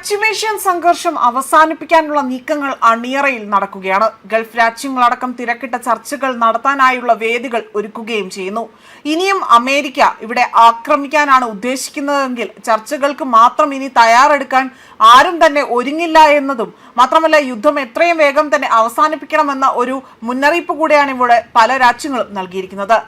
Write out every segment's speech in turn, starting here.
പശ്ചിമേഷ്യൻ സംഘർഷം അവസാനിപ്പിക്കാനുള്ള നീക്കങ്ങൾ അണിയറയിൽ നടക്കുകയാണ്. ഗൾഫ് രാജ്യങ്ങളടക്കം തിരക്കിട്ട ചർച്ചകൾ നടത്താനായുള്ള വേദികൾ ഒരുക്കുകയും ചെയ്യുന്നു. ഇനിയും അമേരിക്ക ഇവിടെ ആക്രമിക്കാനാണ് ഉദ്ദേശിക്കുന്നതെങ്കിൽ ചർച്ചകൾക്ക് മാത്രം ഇനി തയ്യാറെടുക്കാൻ ആരും തന്നെ ഒരുങ്ങില്ല എന്നതും മാത്രമല്ല, യുദ്ധം എത്രയും വേഗം തന്നെ അവസാനിപ്പിക്കണമെന്ന ഒരു മുന്നറിയിപ്പ് കൂടിയാണ് ഇവിടെ പല രാജ്യങ്ങളും നൽകിയിരിക്കുന്നത്.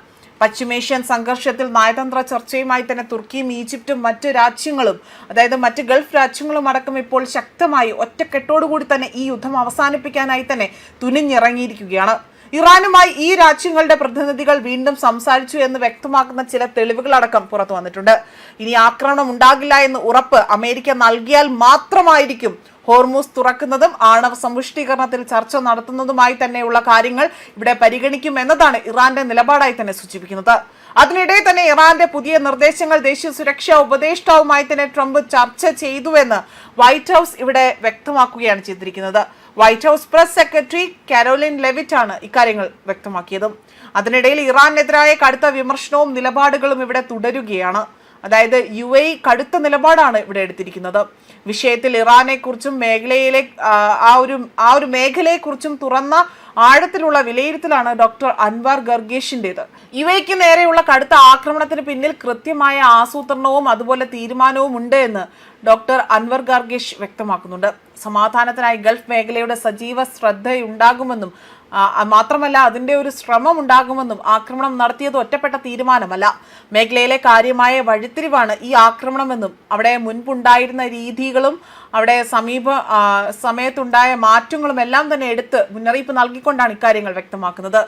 പശ്ചിമേഷ്യൻ സംഘർഷത്തിൽ നയതന്ത്ര ചർച്ചയുമായി തന്നെ തുർക്കിയും ഈജിപ്തും മറ്റ് രാജ്യങ്ങളും, അതായത് മറ്റ് ഗൾഫ് രാജ്യങ്ങളും അടക്കം ഇപ്പോൾ ശക്തമായി ഒറ്റക്കെട്ടോടുകൂടി തന്നെ ഈ യുദ്ധം അവസാനിപ്പിക്കാനായി തന്നെ തുനിഞ്ഞിറങ്ങിയിരിക്കുകയാണ്. ഇറാനുമായി ഈ രാജ്യങ്ങളുടെ പ്രതിനിധികൾ വീണ്ടും സംസാരിച്ചു എന്ന് വ്യക്തമാക്കുന്ന ചില തെളിവുകളടക്കം പുറത്തു വന്നിട്ടുണ്ട്. ഇനി ആക്രമണം ഉണ്ടാകില്ല എന്ന് ഉറപ്പ് അമേരിക്ക നൽകിയാൽ മാത്രമായിരിക്കും ഹോർമൂസ് തുറക്കുന്നതും ആണവ സമ്പുഷ്ടീകരണത്തിൽ ചർച്ച നടത്തുന്നതുമായി തന്നെയുള്ള കാര്യങ്ങൾ ഇവിടെ പരിഗണിക്കുമെന്നതാണ് ഇറാന്റെ നിലപാടായി തന്നെ സൂചിപ്പിക്കുന്നത്. അതിനിടെ തന്നെ ഇറാന്റെ പുതിയ നിർദ്ദേശങ്ങൾ ദേശീയ സുരക്ഷാ ഉപദേഷ്ടാവുമായി തന്നെ ട്രംപ് ചർച്ച ചെയ്തുവെന്ന് വൈറ്റ് ഹൗസ് ഇവിടെ വ്യക്തമാക്കുകയാണ് ചെയ്തിരിക്കുന്നത്. White house press secretary Caroline Leavitt ആണ് ഇക്കാര്യങ്ങൾ വ്യക്തമാക്കിയത്. അതിനിടയിൽ ഇറാനെതിരായ കടുത്ത വിമർശനവും നിലപാടുകളും ഇവിടെ തുടരുകയാണ്. അതായത് UAE കടുത്ത നിലപാടാണ് ഇവിടെ എടുത്തിരിക്കുന്നത്. വിഷയത്തിൽ ഇറാനെ കുറിച്ചും മേഖലയിലെ ആ ഒരു മേഖലയെക്കുറിച്ചും തുറന്ന ആഴത്തിലുള്ള വിലയിരുത്തലാണ് ഡോക്ടർ അൻവർ ഗർഗേഷിൻ്റെത്. UAEക്ക് നേരെയുള്ള കടുത്ത ആക്രമണത്തിന് പിന്നിൽ കൃത്യമായ ആസൂത്രണവും അതുപോലെ തീരുമാനവും ഉണ്ട് എന്ന് ഡോക്ടർ അൻവർ ഗർഗേഷ് വ്യക്തമാക്കുന്നുണ്ട്. സമാധാനത്തിനായി ഗൾഫ് മേഖലയുടെ സജീവ ശ്രദ്ധയുണ്ടാകുമെന്നും മാത്രമല്ല അതിൻ്റെ ഒരു ശ്രമം ഉണ്ടാകുമെന്നും ആക്രമണം നടത്തിയത് ഒറ്റപ്പെട്ട തീരുമാനമല്ല, മേഖലയിലെ കാര്യമായ വഴിത്തിരിവാണ് ഈ ആക്രമണമെന്നും അവിടെ മുൻപുണ്ടായിരുന്ന രീതികളും അവിടെ സമയത്തുണ്ടായ മാറ്റങ്ങളും എല്ലാം തന്നെ എടുത്ത് മുന്നറിയിപ്പ് നൽകിക്കൊണ്ടാണ് ഇക്കാര്യങ്ങൾ വ്യക്തമാക്കുന്നത്.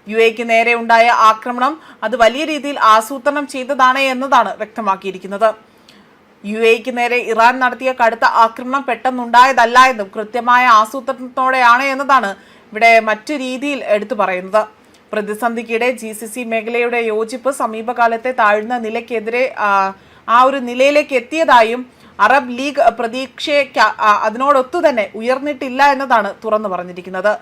UAEക്ക് നേരെ ഉണ്ടായ ആക്രമണം അത് വലിയ രീതിയിൽ ആസൂത്രണം ചെയ്തതാണ് എന്നതാണ് വ്യക്തമാക്കിയിരിക്കുന്നത്. UAEക്ക് നേരെ ഇറാൻ നടത്തിയ കടുത്ത ആക്രമണം പെട്ടെന്നുണ്ടായതല്ല എന്നും കൃത്യമായ ആസൂത്രണത്തോടെയാണ് എന്നതാണ് ഇവിടെ മറ്റു രീതിയിൽ എടുത്തു പറയുന്നത്. പ്രതിസന്ധിക്കിടെ GCC മേഖലയുടെ യോജിപ്പ് സമീപകാലത്തെ താഴ്ന്ന നിലയ്ക്കെതിരെ ആ ഒരു നിലയിലേക്ക് എത്തിയതായും അറബ് ലീഗ് പ്രതീക്ഷയെ അതിനോടൊത്തു തന്നെ ഉയർന്നിട്ടില്ല എന്നതാണ് തുറന്നു പറഞ്ഞിരിക്കുന്നത്.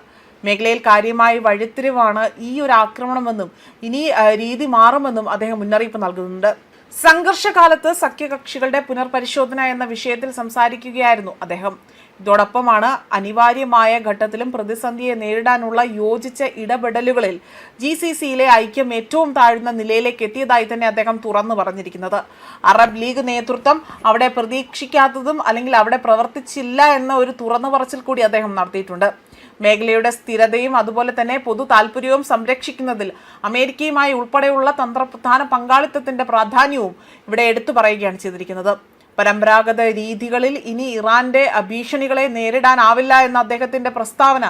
മേഖലയിൽ കാര്യമായി വഴിത്തിരിവാണ് ഈ ഒരു ആക്രമണമെന്നും ഇനി രീതി മാറുമെന്നും അദ്ദേഹം മുന്നറിയിപ്പ് നൽകുന്നുണ്ട്. സംഘർഷകാലത്ത് സഖ്യകക്ഷികളുടെ പുനർപരിശോധന എന്ന വിഷയത്തിൽ സംസാരിക്കുകയായിരുന്നു അദ്ദേഹം. ഇതോടൊപ്പമാണ് അനിവാര്യമായ ഘട്ടത്തിലും പ്രതിസന്ധിയെ നേരിടാനുള്ള യോജിച്ച ഇടപെടലുകളിൽ GCCയിലെ ഐക്യം ഏറ്റവും താഴ്ന്ന നിലയിലേക്ക് എത്തിയതായി തന്നെ അദ്ദേഹം തുറന്നു പറഞ്ഞിരിക്കുന്നത്. അറബ് ലീഗ് നേതൃത്വം അവിടെ പ്രതീക്ഷിക്കാത്തതും അല്ലെങ്കിൽ അവിടെ പ്രവർത്തിച്ചില്ല എന്ന ഒരു തുറന്നു പറച്ചിൽ കൂടി അദ്ദേഹം നടത്തിയിട്ടുണ്ട്. മേഖലയുടെ സ്ഥിരതയും അതുപോലെ തന്നെ പൊതു താല്പര്യവും സംരക്ഷിക്കുന്നതിൽ അമേരിക്കയുമായി ഉൾപ്പെടെയുള്ള തന്ത്രപ്രധാന പങ്കാളിത്തത്തിന്റെ പ്രാധാന്യവും ഇവിടെ എടുത്തു പറയുകയാണ് ചെയ്തിരിക്കുന്നത്. പരമ്പരാഗത രീതികളിൽ ഇനി ഇറാന്റെ ഭീഷണികളെ നേരിടാനാവില്ല എന്ന അദ്ദേഹത്തിന്റെ പ്രസ്താവന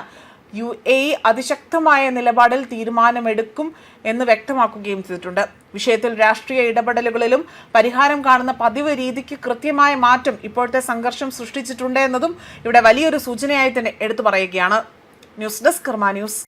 UAE അതിശക്തമായ നിലപാടിൽ തീരുമാനമെടുക്കും എന്ന് വ്യക്തമാക്കുകയും ചെയ്തിട്ടുണ്ട്. വിഷയത്തിൽ രാഷ്ട്രീയ ഇടപെടലുകളിലും പരിഹാരം കാണുന്ന പതിവ് രീതിക്ക് കൃത്യമായ മാറ്റം ഇപ്പോഴത്തെ സംഘർഷം സൃഷ്ടിച്ചിട്ടുണ്ട് എന്നതും ഇവിടെ വലിയൊരു സൂചനയായി തന്നെ എടുത്തു പറയുകയാണ്. ന്യൂസ് ഡെസ്ക് കർമ്മ ന്യൂസ്.